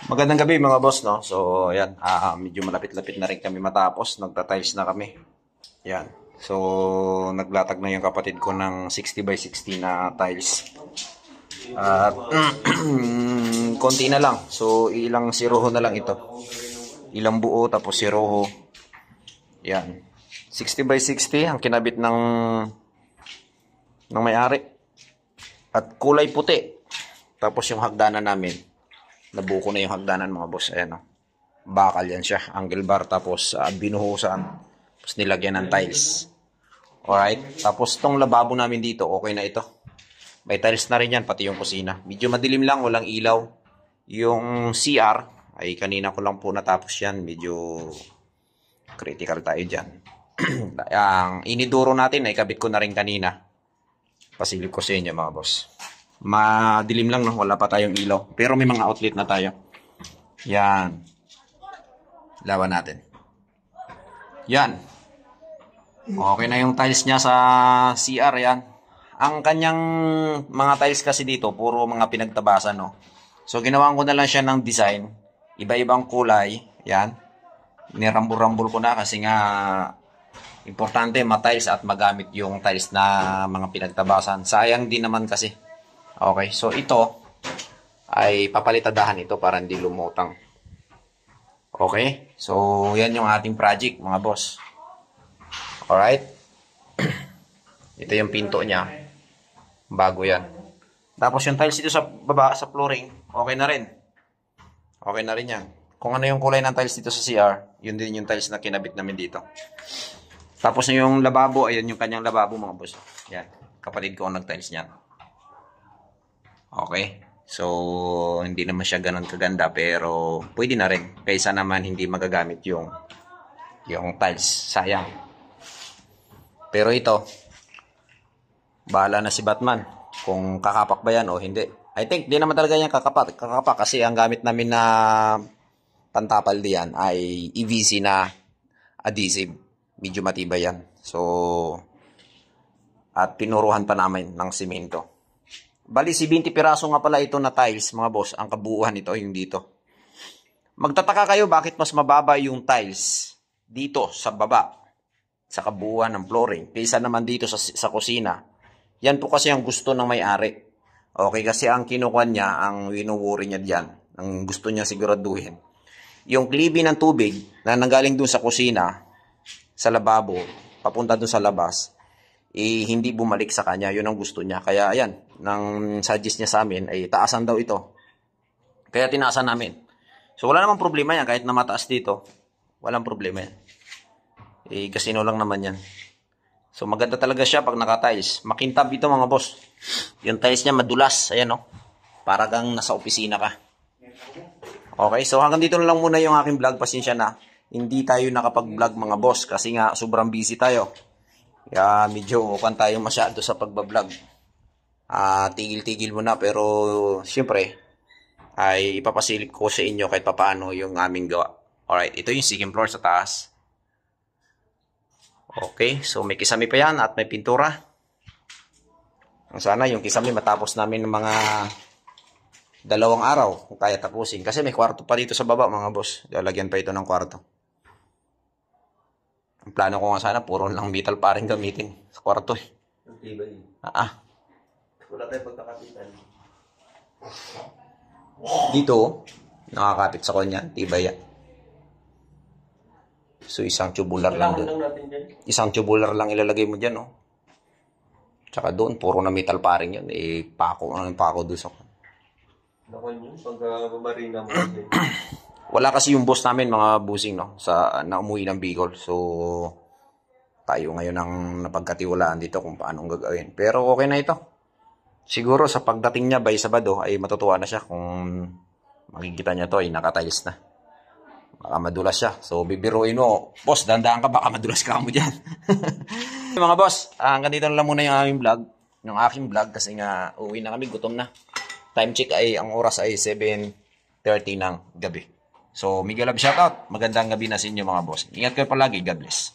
Magandang gabi mga boss, no? So, ayan, medyo malapit-lapit na rin kami matapos. Nagta-tiles na kami. Ayan. So, naglatag na yung kapatid ko ng 60 by 60 na tiles. At, konti na lang. So, ilang siroho na lang ito. Ilang buo, tapos siroho. Ayan. 60 by 60 ang kinabit ng may-ari. At kulay puti. Tapos yung hagdanan namin. Nabuko na yung hagdanan mga boss. Ayan o. Bakal yan siya. Angle bar. Tapos binuhusan. Tapos nilagyan ng tiles. Alright. Tapos tong lababo namin dito. Okay na ito. May tiles na rin yan. Pati yung kusina. Medyo madilim lang. Walang ilaw. Yung CR. Ay kanina ko lang po natapos yan. Medyo critical tayo dyan. Ang iniduro natin ay kabit ko na rin kanina. Pasilip ko sa inyo mga boss. Madilim lang, no? Wala pa tayong ilaw. Pero may mga outlet na tayo. Yan. Lawan natin. Yan. Okay na yung tiles niya sa CR, yan. Ang kanyang mga tiles kasi dito, puro mga pinagtabasan, no? So, ginawan ko na lang siya ng design. Iba-ibang kulay. Yan. Nirambol-rambol ko na kasi nga importante ma-tiles at magamit yung tiles na mga pinagtabasan. Sayang din naman kasi. Okay, so ito ay papalitadahan ito para hindi lumutang. Okay, so yan yung ating project mga boss. Alright. Ito yung pinto niya. Bago yan. Tapos yung tiles dito sa baba, sa flooring, okay na rin. Okay na rin yan. Kung ano yung kulay ng tiles dito sa CR, yun din yung tiles na kinabit namin dito. Tapos yung lababo, ayan yung kanyang lababo mga boss. Yan, kapatid ko ang nag-tiles niyan. Okay. So, hindi naman siya ganun kaganda pero pwede na rin. Kaysa naman hindi magagamit yung tiles. Sayang. Pero ito, bahala na si Batman kung kakapak ba yan o hindi. I think di naman talaga yan kakapak kasi ang gamit namin na pantapal diyan ay EVC na adhesive. Medyo matibay yan. So, at pinuruhan pa namin ng simento. Bali, 20 piraso nga pala ito na tiles, mga boss. Ang kabuuan nito, yung dito. Magtataka kayo bakit mas mababa yung tiles dito sa baba, sa kabuuan ng flooring, kaysa naman dito sa kusina. Yan po kasi ang gusto ng may-ari. Okay, kasi ang kinukuha niya, ang winuwuri niya diyan, ang gusto niya siguraduhin. Yung klibi ng tubig na nanggaling dun sa kusina, sa lababo, papunta dun sa labas, hindi bumalik sa kanya. Yun ang gusto niya. Kaya ayan, nang suggest niya sa amin ay taasan daw ito. Kaya tinaasan namin. So wala namang problema yan. Kahit na mataas dito, walang problema yan. Kasino lang naman yan. So maganda talaga siya pag naka-tiles. Makintab ito mga boss. Yung tiles niya madulas. Ayan o. Para kang nasa opisina ka. Okay, so hanggang dito na lang muna yung aking vlog. Pasensya na. Hindi tayo nakapag-vlog mga boss. Kasi nga sobrang busy tayo. Kaya medyo upan tayo masyado sa pagbablog. Tigil-tigil muna pero siyempre ay ipapasilip ko sa inyo kahit papaano yung aming gawa. Alright, ito yung second floor sa taas. Okay, so may kisame pa yan at may pintura. Sana yung kisame matapos namin ng mga 2 araw kung kaya tapusin. Kasi may kwarto pa dito sa baba mga boss. Lalagyan pa ito ng kwarto. Ang plano ko nga sana, puro lang metal pa rin gamitin sa kwarto eh. Ang tibay. Wala tayong pagkakapitan. Dito, nakakapit sa kanya, tibay yan. So, isang tubular lang doon. Isang tubular lang ilalagay mo dyan, oh. Tsaka doon, puro na metal pa rin yun. Pako doon sa kanya. Nakon yun, pagkababarina mo. Wala kasi yung boss namin mga busing no na umuwi ng Bicol. So tayo ngayon ang napagkatiwalaan dito kung paano gagawin. Pero okay na ito. Siguro sa pagdating niya by Sabado ay matutuwa na siya kung makikita niya to ay naka-tiles na. Baka madulas siya. So bibiruin mo, boss, dandaan ka baka madulas ka mo diyan. Mga boss, hanggang dito na lang muna yung aming vlog, yung aking vlog kasi nga uwi na kami, gutom na. Time check ay ang oras ay 7:30 ng gabi. So, mega love shoutout. Magandang gabi na sa inyo mga boss. Ingat kayo palagi. God bless.